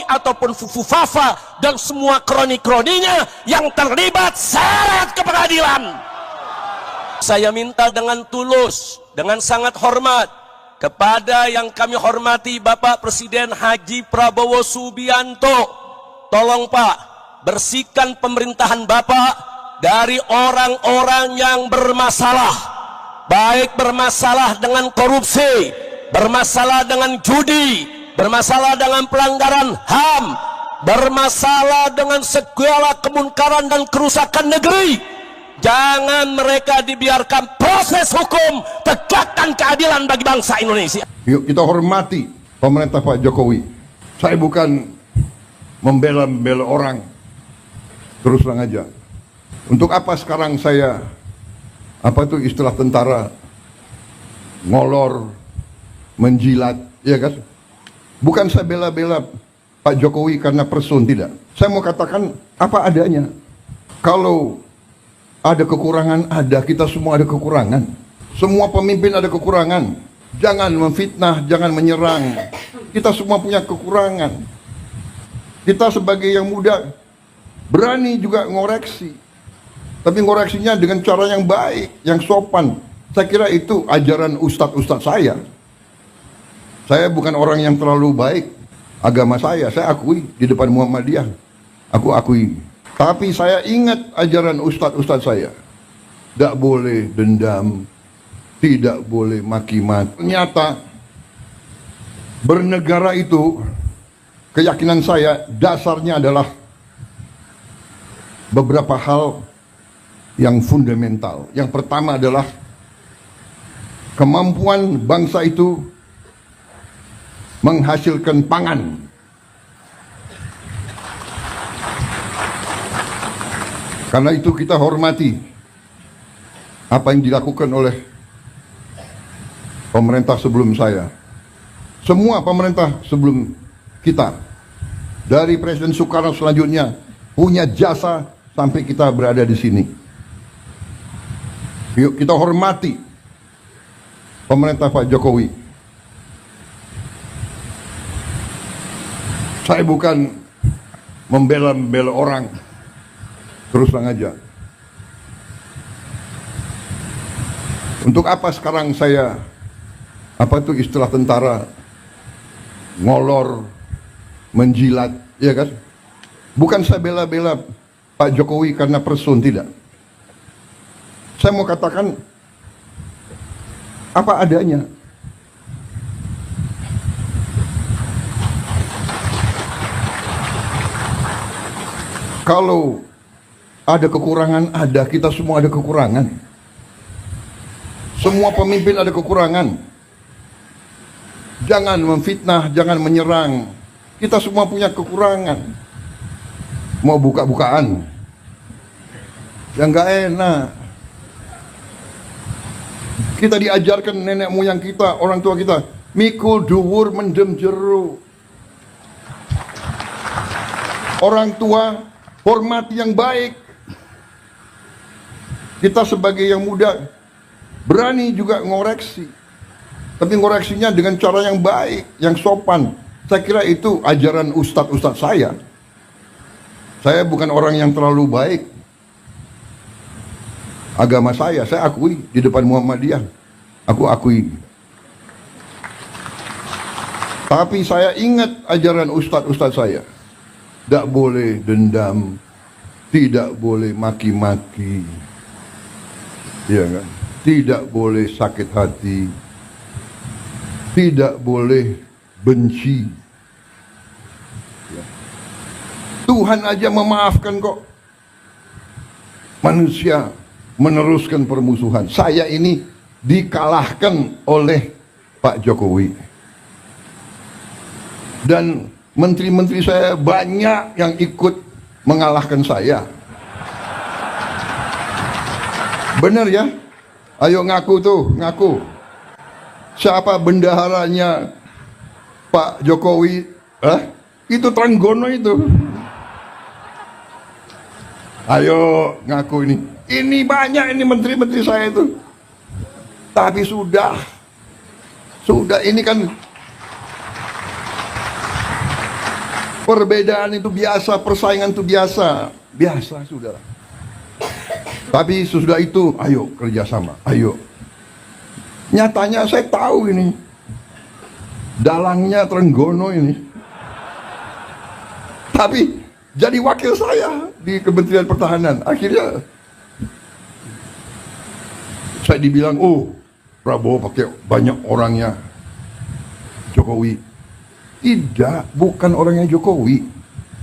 ataupun Fufufafa dan semua kroni-kroninya yang terlibat seret ke pengadilan. Saya minta dengan tulus, dengan sangat hormat kepada yang kami hormati Bapak Presiden Haji Prabowo Subianto, tolong Pak, bersihkan pemerintahan Bapak dari orang-orang yang bermasalah, baik bermasalah dengan korupsi, bermasalah dengan judi, bermasalah dengan pelanggaran HAM, bermasalah dengan segala kemungkaran dan kerusakan negeri. Jangan mereka dibiarkan proses hukum, tegakkan keadilan bagi bangsa Indonesia. Yuk kita hormati pemerintah Pak Jokowi. Saya bukan membela orang, terus terang aja. Untuk apa sekarang saya, apa itu istilah tentara, ngolor, menjilat, ya kan? Bukan saya bela-bela Pak Jokowi karena person, tidak. Saya mau katakan apa adanya. Kalau ada kekurangan, kita semua ada kekurangan. Semua pemimpin ada kekurangan. Jangan memfitnah, jangan menyerang. Kita semua punya kekurangan. Kita sebagai yang muda berani juga ngoreksi. Tapi ngoreksinya dengan cara yang baik, yang sopan. Saya kira itu ajaran ustadz-ustadz saya. Saya bukan orang yang terlalu baik. Agama saya akui di depan Muhammadiyah. Aku akui. Tapi saya ingat ajaran ustadz-ustadz saya. Tidak boleh dendam, tidak boleh maki-maki. Ternyata bernegara itu, keyakinan saya dasarnya adalah beberapa hal yang fundamental. Yang pertama adalah kemampuan bangsa itu menghasilkan pangan. Karena itu kita hormati apa yang dilakukan oleh pemerintah sebelum saya. Semua pemerintah sebelum kita. Dari Presiden Soekarno selanjutnya punya jasa sampai kita berada di sini. Yuk kita hormati pemerintah Pak Jokowi. Saya bukan membela orang, terus terang aja. Untuk apa sekarang saya, apa itu istilah tentara, ngolor, menjilat, ya kan? Bukan saya bela-bela Pak Jokowi karena person, tidak. Saya mau katakan apa adanya. Kalau ada kekurangan, kita semua ada kekurangan. Semua pemimpin ada kekurangan. Jangan memfitnah, jangan menyerang. Kita semua punya kekurangan. Mau buka-bukaan, yang gak enak. Kita diajarkan nenek moyang kita, orang tua kita, mikul dhuwur mendem jero. Orang tua hormati yang baik. Kita sebagai yang muda berani juga ngoreksi. Tapi ngoreksinya dengan cara yang baik, yang sopan. Saya kira itu ajaran ustadz-ustadz saya. Saya bukan orang yang terlalu baik. Agama saya akui di depan Muhammadiyah. Aku akui. Tapi saya ingat ajaran ustadz-ustadz saya. Tidak boleh dendam, tidak boleh maki-maki, ya kan? Tidak boleh sakit hati, tidak boleh benci. Ya. Tuhan aja memaafkan kok. Manusia meneruskan permusuhan. Saya ini dikalahkan oleh Pak Jokowi. Dan menteri-menteri saya banyak yang ikut mengalahkan saya. Benar ya? Ayo ngaku tuh, ngaku. Siapa bendaharanya Pak Jokowi? Itu Trenggono itu. Ayo ngaku ini. Ini banyak ini menteri-menteri saya itu. Tapi sudah ini kan Perbedaan itu biasa, persaingan itu biasa. Biasa, saudara. Tapi sesudah itu, ayo kerjasama, ayo. Nyatanya saya tahu ini. Dalangnya Trenggono ini. Tapi jadi wakil saya di Kementerian Pertahanan. Akhirnya saya dibilang, oh Prabowo pakai banyak orangnya Jokowi. Tidak, bukan orangnya Jokowi.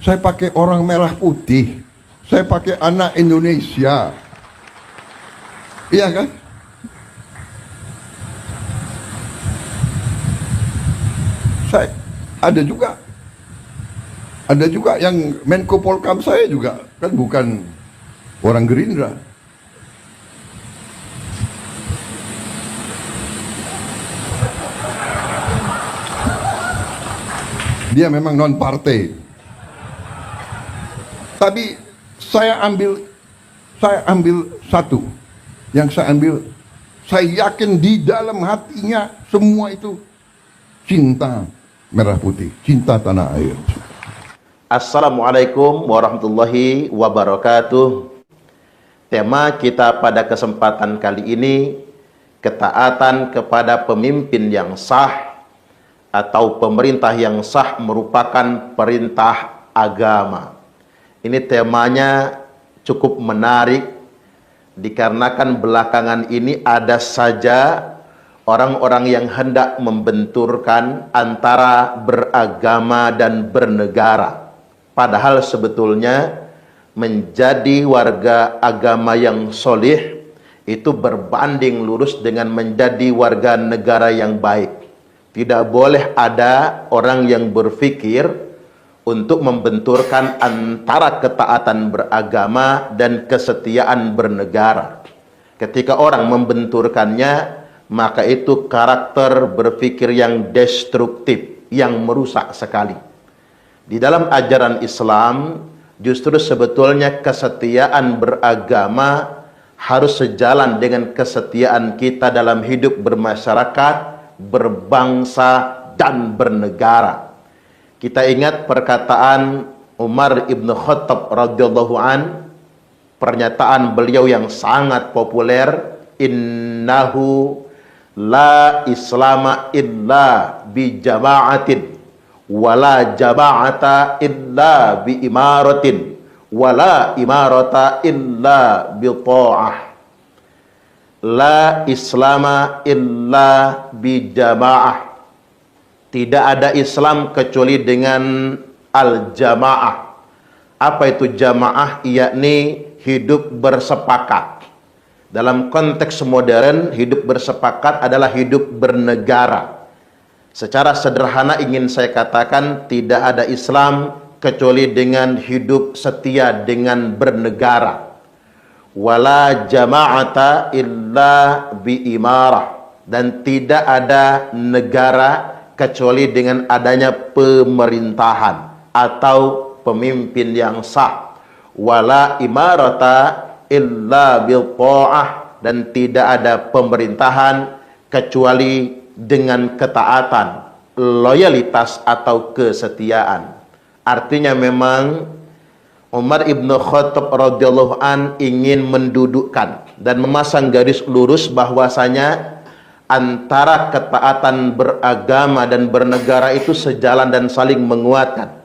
Saya pakai orang merah putih. Saya pakai anak Indonesia. Iya kan? Saya ada juga yang Menko Polkam saya juga kan bukan orang Gerindra. Dia memang non partai. Tapi saya ambil satu. Yang saya ambil, saya yakin di dalam hatinya semua itu cinta merah putih, cinta tanah air. Assalamualaikum warahmatullahi wabarakatuh. Tema kita pada kesempatan kali ini, ketaatan kepada pemimpin yang sah atau pemerintah yang sah merupakan perintah agama. Ini temanya cukup menarik dikarenakan belakangan ini ada saja orang-orang yang hendak membenturkan antara beragama dan bernegara. Padahal sebetulnya menjadi warga agama yang solih itu berbanding lurus dengan menjadi warga negara yang baik. Tidak boleh ada orang yang berpikir untuk membenturkan antara ketaatan beragama dan kesetiaan bernegara. Ketika orang membenturkannya, maka itu karakter berpikir yang destruktif, yang merusak sekali. Di dalam ajaran Islam, justru sebetulnya kesetiaan beragama harus sejalan dengan kesetiaan kita dalam hidup bermasyarakat, berbangsa, dan bernegara. Kita ingat perkataan Umar ibn Khattab radhiyallahu an, pernyataan beliau yang sangat populer, innahu la islama illa bi jama'atin wala jama'ata illa bi imaratin wala imarata illa bi ta'ah. La islama illa bi jama'ah. Tidak ada Islam kecuali dengan al-jamaah. Apa itu jamaah? Yakni hidup bersepakat. Dalam konteks modern, hidup bersepakat adalah hidup bernegara. Secara sederhana ingin saya katakan, tidak ada Islam kecuali dengan hidup setia dengan bernegara. Wala jama'ata illa bi imarah. Dan tidak ada negara kecuali dengan adanya pemerintahan atau pemimpin yang sah. Wala imarata illa bil ta'ah. Dan tidak ada pemerintahan kecuali dengan ketaatan, loyalitas atau kesetiaan. Artinya memang Umar ibn Khattab radhiyallahu an ingin mendudukkan dan memasang garis lurus bahwasanya antara ketaatan beragama dan bernegara itu sejalan dan saling menguatkan.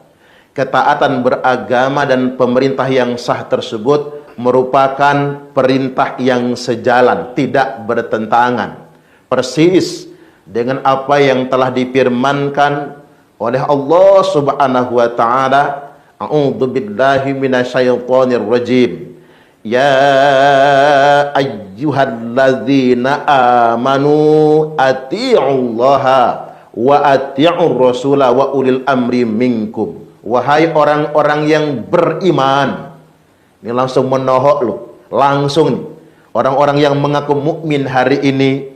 Ketaatan beragama dan pemerintah yang sah tersebut merupakan perintah yang sejalan, tidak bertentangan. Persis dengan apa yang telah difirmankan oleh Allah Subhanahu wa taala, a'udzu billahi minasyaitonir rajim. Ya ayyuhalladzina amanu ati'ullaha wa ati'ur rasula wa ulil amri minkum. Wahai orang-orang yang beriman. Ini langsung menohok lu, langsung nih. Orang-orang yang mengaku mukmin hari ini,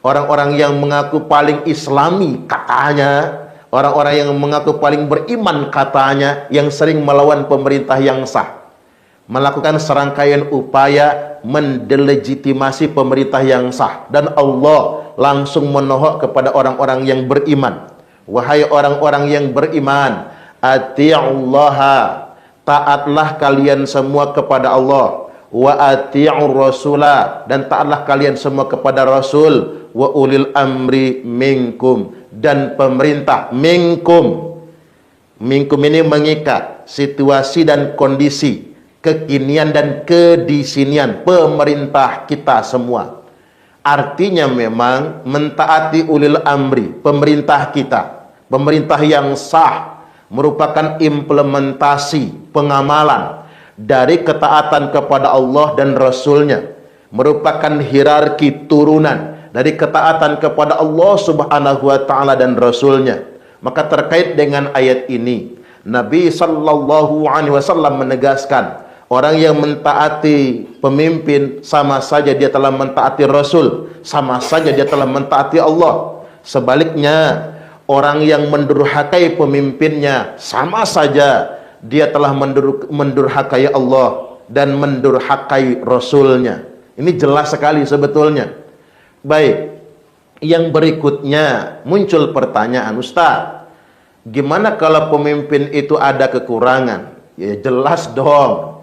orang-orang yang mengaku paling islami katanya, orang-orang yang mengaku paling beriman katanya, yang sering melawan pemerintah yang sah, melakukan serangkaian upaya mendelegitimasi pemerintah yang sah, dan Allah langsung menohok kepada orang-orang yang beriman. Wahai orang-orang yang beriman, ati'ullaha, taatlah kalian semua kepada Allah, wa ati'ur rasula, dan taatlah kalian semua kepada Rasul, wa ulil amri minkum, dan pemerintah. Minkum ini mengikat situasi dan kondisi, kekinian dan kedisinian pemerintah kita semua. Artinya memang mentaati ulil amri, pemerintah kita, pemerintah yang sah, merupakan implementasi pengamalan dari ketaatan kepada Allah dan Rasulnya, merupakan hierarki turunan dari ketaatan kepada Allah Subhanahu wa Ta'ala dan Rasulnya. Maka terkait dengan ayat ini, Nabi Sallallahu Alaihi Wasallam menegaskan, orang yang mentaati pemimpin sama saja dia telah mentaati Rasul, sama saja dia telah mentaati Allah. Sebaliknya, orang yang mendurhakai pemimpinnya sama saja dia telah mendurhakai Allah dan mendurhakai Rasulnya. Ini jelas sekali sebetulnya. Baik, yang berikutnya muncul pertanyaan, Ustaz, gimana kalau pemimpin itu ada kekurangan? Ya jelas dong.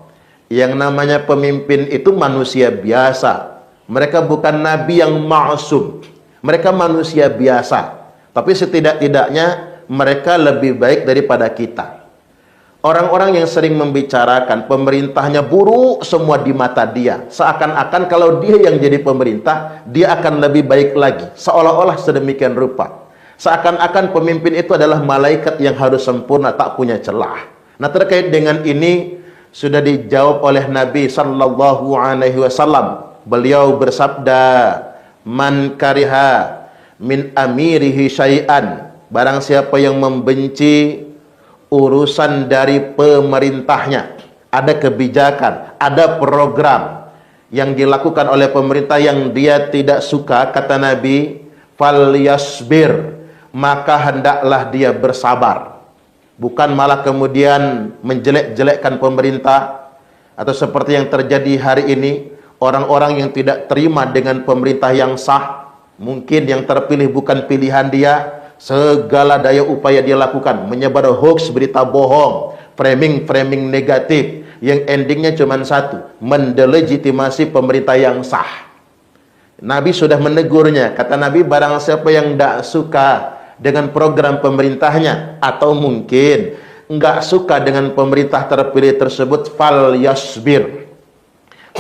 Yang namanya pemimpin itu manusia biasa. Mereka bukan nabi yang ma'sum. Mereka manusia biasa. Tapi setidak-tidaknya mereka lebih baik daripada kita. Orang-orang yang sering membicarakan pemerintahnya buruk semua di mata dia, seakan-akan kalau dia yang jadi pemerintah, dia akan lebih baik lagi. Seolah-olah sedemikian rupa. Seakan-akan pemimpin itu adalah malaikat yang harus sempurna, tak punya celah. Nah, terkait dengan ini sudah dijawab oleh Nabi Sallallahu Alaihi Wasallam. Beliau bersabda, "Man kariha min amirihi syai'an," barang siapa yang membenci urusan dari pemerintahnya, ada kebijakan, ada program yang dilakukan oleh pemerintah yang dia tidak suka, kata Nabi, falyasbir, maka hendaklah dia bersabar. Bukan malah kemudian menjelek-jelekkan pemerintah, atau seperti yang terjadi hari ini, orang-orang yang tidak terima dengan pemerintah yang sah, mungkin yang terpilih bukan pilihan dia, segala daya upaya dia lakukan, menyebar hoax, berita bohong, framing negatif, yang endingnya cuma satu, mendelegitimasi pemerintah yang sah. Nabi sudah menegurnya. Kata Nabi, barang siapa yang tidak suka dengan program pemerintahnya, atau mungkin enggak suka dengan pemerintah terpilih tersebut, fal yasbir,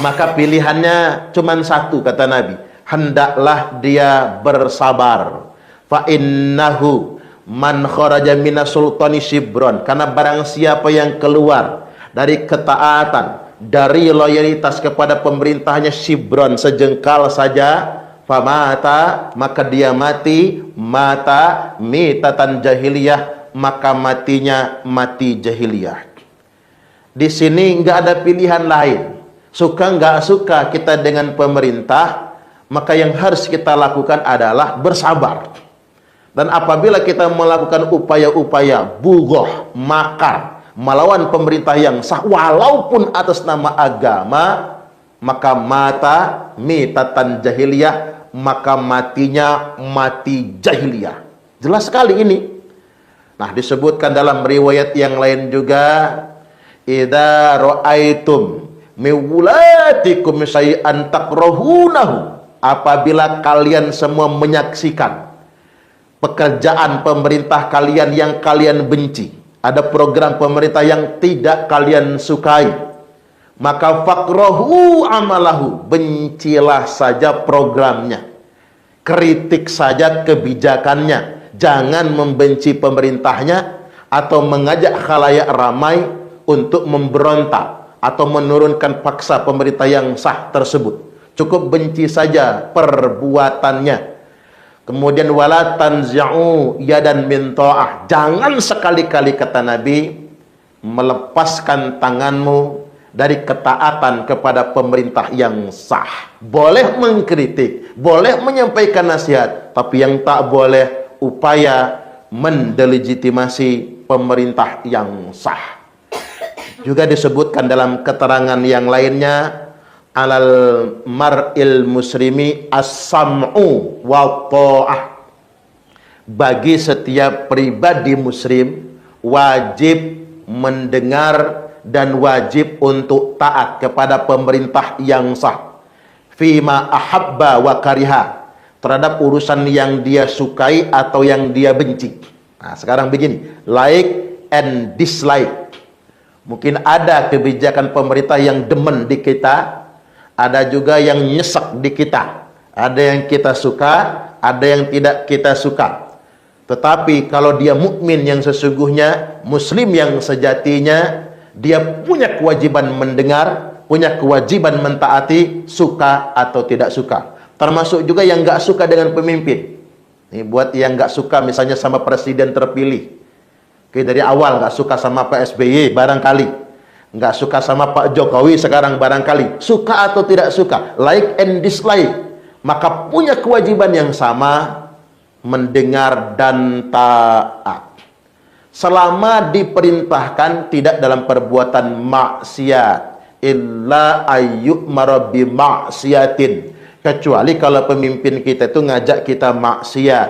maka pilihannya cuma satu, kata Nabi, hendaklah dia bersabar. Fa innahu man kharaja minas sultani shibron, karena barang siapa yang keluar dari ketaatan, dari loyalitas kepada pemerintahnya shibron, sejengkal saja, famata, maka dia mati, mata mitatan jahiliyah, maka matinya mati jahiliyah. Di sini enggak ada pilihan lain. Suka enggak suka kita dengan pemerintah, maka yang harus kita lakukan adalah bersabar. Dan apabila kita melakukan upaya-upaya bughah, makar, melawan pemerintah yang sah, walaupun atas nama agama, maka mata mitatan jahiliyah, maka matinya mati jahiliyah. Jelas sekali ini. Nah, disebutkan dalam riwayat yang lain juga, idza ra'aitum miwulatikum syai'an takrahunahu, apabila kalian semua menyaksikan pekerjaan pemerintah kalian yang kalian benci, ada program pemerintah yang tidak kalian sukai, maka fakrahu amalahu, bencilah saja programnya, kritik saja kebijakannya, jangan membenci pemerintahnya atau mengajak khalayak ramai untuk memberontak atau menurunkan paksa pemerintah yang sah tersebut. Cukup benci saja perbuatannya. Kemudian wala tanzi'u yadan min ta'ah, jangan sekali-kali, kata Nabi, melepaskan tanganmu dari ketaatan kepada pemerintah yang sah. Boleh mengkritik, boleh menyampaikan nasihat, tapi yang tak boleh upaya mendelegitimasi pemerintah yang sah. Juga disebutkan dalam keterangan yang lainnya, alal mar'il muslimi as-sam'u wa ta'ah, bagi setiap pribadi muslim wajib mendengar dan wajib untuk taat kepada pemerintah yang sah. Fima ahabba wa kariha, terhadap urusan yang dia sukai atau yang dia benci. Nah, sekarang begini, like and dislike. Mungkin ada kebijakan pemerintah yang demen di kita, ada juga yang nyesek di kita. Ada yang kita suka, ada yang tidak kita suka. Tetapi kalau dia mukmin yang sesungguhnya, muslim yang sejatinya, dia punya kewajiban mendengar, punya kewajiban mentaati, suka atau tidak suka. Termasuk juga yang nggak suka dengan pemimpin. Ini buat yang nggak suka misalnya sama presiden terpilih. Oke, dari awal nggak suka sama Pak SBY barangkali, nggak suka sama Pak Jokowi sekarang barangkali, suka atau tidak suka, like and dislike, maka punya kewajiban yang sama mendengar dan taat. Selama diperintahkan tidak dalam perbuatan maksiat, illa ayyu'mara bi maksiatin, kecuali kalau pemimpin kita itu ngajak kita maksiat,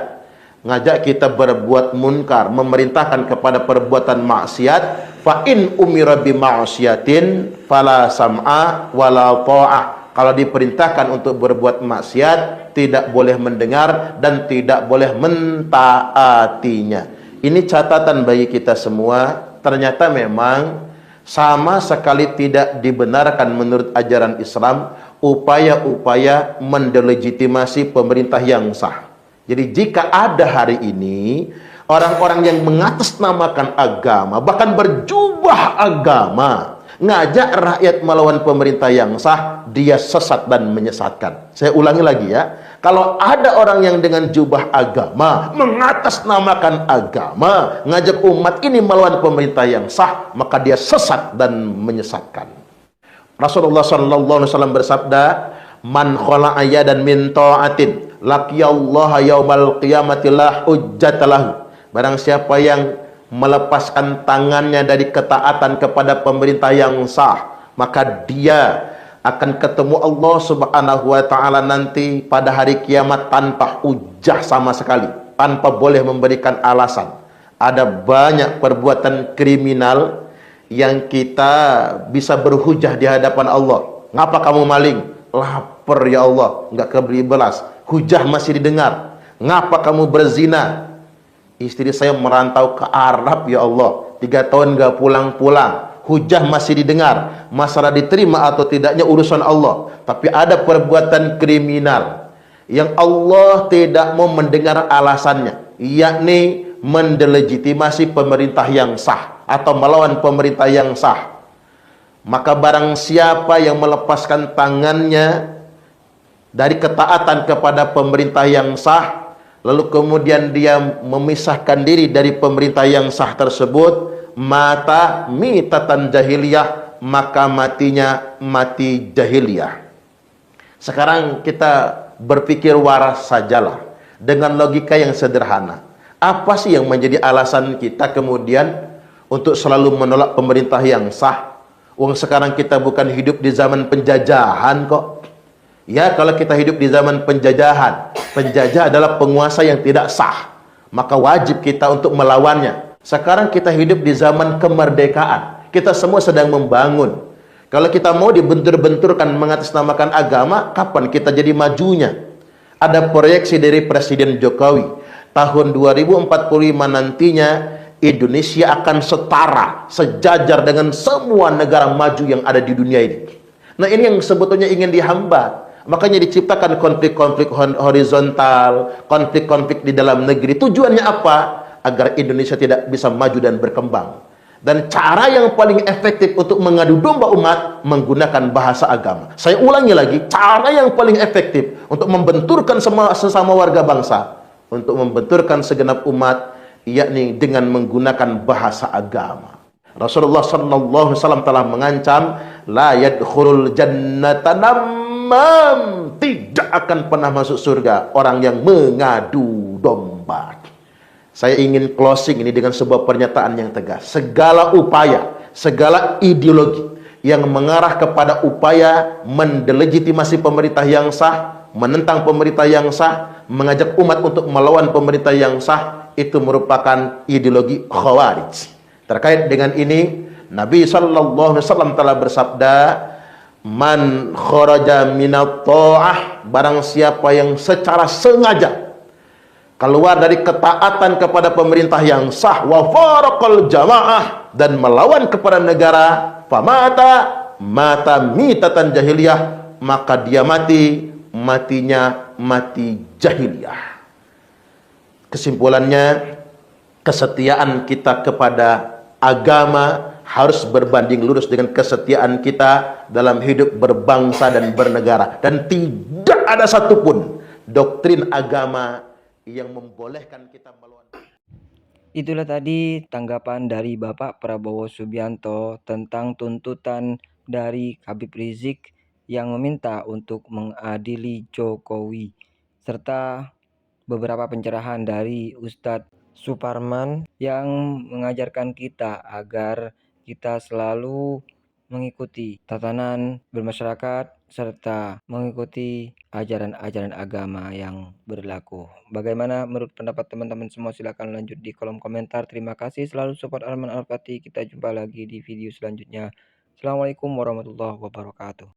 ngajak kita berbuat munkar, memerintahkan kepada perbuatan maksiat. Fa in umira bi maksiatin fala sam'a wala ta'ah. Kalau diperintahkan untuk berbuat maksiat, tidak boleh mendengar dan tidak boleh mentaatinya. Ini catatan bagi kita semua. Ternyata memang sama sekali tidak dibenarkan menurut ajaran Islam upaya-upaya mendelegitimasi pemerintah yang sah. Jadi jika ada hari ini orang-orang yang mengatasnamakan agama, bahkan berjubah agama, ngajak rakyat melawan pemerintah yang sah, dia sesat dan menyesatkan. Saya ulangi lagi ya. Kalau ada orang yang dengan jubah agama, mengatasnamakan agama, ngajak umat ini melawan pemerintah yang sah, maka dia sesat dan menyesatkan. Rasulullah SAW bersabda, man khala'a yadan min ta'atin laqiyallaha yaumal qiyamati la hujjatalahu. Barang siapa yang melepaskan tangannya dari ketaatan kepada pemerintah yang sah, maka dia akan ketemu Allah Subhanahu wa ta'ala nanti pada hari kiamat tanpa hujah sama sekali, tanpa boleh memberikan alasan. Ada banyak perbuatan kriminal yang kita bisa berhujah di hadapan Allah. Ngapa kamu maling? Lapar ya Allah, nggak kebeli belas. Hujah masih didengar. Ngapa kamu berzina? Istri saya merantau ke Arab ya Allah, 3 tahun nggak pulang-pulang. Hujah masih didengar. Masalah diterima atau tidaknya urusan Allah. Tapi ada perbuatan kriminal yang Allah tidak mau mendengar alasannya, yakni mendelegitimasi pemerintah yang sah atau melawan pemerintah yang sah. Maka barang siapa yang melepaskan tangannya dari ketaatan kepada pemerintah yang sah, lalu kemudian dia memisahkan diri dari pemerintah yang sah tersebut, mata mitatan jahiliyah, maka matinya mati jahiliyah. Sekarang kita berpikir waras sajalah dengan logika yang sederhana. Apa sih yang menjadi alasan kita kemudian untuk selalu menolak pemerintah yang sah? Wong sekarang kita bukan hidup di zaman penjajahan kok. Ya, kalau kita hidup di zaman penjajahan, penjajah adalah penguasa yang tidak sah, maka wajib kita untuk melawannya. Sekarang kita hidup di zaman kemerdekaan. Kita semua sedang membangun. Kalau kita mau dibentur-benturkan mengatasnamakan agama, kapan kita jadi majunya? Ada proyeksi dari Presiden Jokowi, tahun 2045 nantinya Indonesia akan setara, sejajar dengan semua negara maju yang ada di dunia ini. Nah, ini yang sebetulnya ingin dihambat. Makanya diciptakan konflik-konflik horizontal, konflik-konflik di dalam negeri. Tujuannya apa? Agar Indonesia tidak bisa maju dan berkembang. Dan cara yang paling efektif untuk mengadu domba umat, menggunakan bahasa agama. Saya ulangi lagi, cara yang paling efektif untuk membenturkan sesama warga bangsa, untuk membenturkan segenap umat, yakni dengan menggunakan bahasa agama. Rasulullah SAW telah mengancam, la yadkhulul jannata namam, tidak akan pernah masuk surga orang yang mengadu domba. Saya ingin closing ini dengan sebuah pernyataan yang tegas. Segala upaya, segala ideologi yang mengarah kepada upaya mendelegitimasi pemerintah yang sah, menentang pemerintah yang sah, mengajak umat untuk melawan pemerintah yang sah, itu merupakan ideologi Khawarij. Terkait dengan ini, Nabi sallallahu alaihi wasallam telah bersabda, "Man kharaja minat ta'ah," barang siapa yang secara sengaja keluar dari ketaatan kepada pemerintah yang sah, wa faraqal jamaah, dan melawan kepada negara, mata mitatan jahiliyah, maka dia matinya mati jahiliyah. Kesimpulannya, kesetiaan kita kepada agama harus berbanding lurus dengan kesetiaan kita dalam hidup berbangsa dan bernegara, dan tidak ada satupun doktrin agama yang membolehkan kita melawan. Itulah tadi tanggapan dari Bapak Prabowo Subianto tentang tuntutan dari Habib Rizik yang meminta untuk mengadili Jokowi, serta beberapa pencerahan dari Ustadz Suparman yang mengajarkan kita agar kita selalu mengikuti tatanan bermasyarakat serta mengikuti ajaran-ajaran agama yang berlaku. Bagaimana menurut pendapat teman-teman semua? Silahkan lanjut di kolom komentar. Terima kasih selalu support Arman Al-Fatih. Kita jumpa lagi di video selanjutnya. Assalamualaikum warahmatullahi wabarakatuh.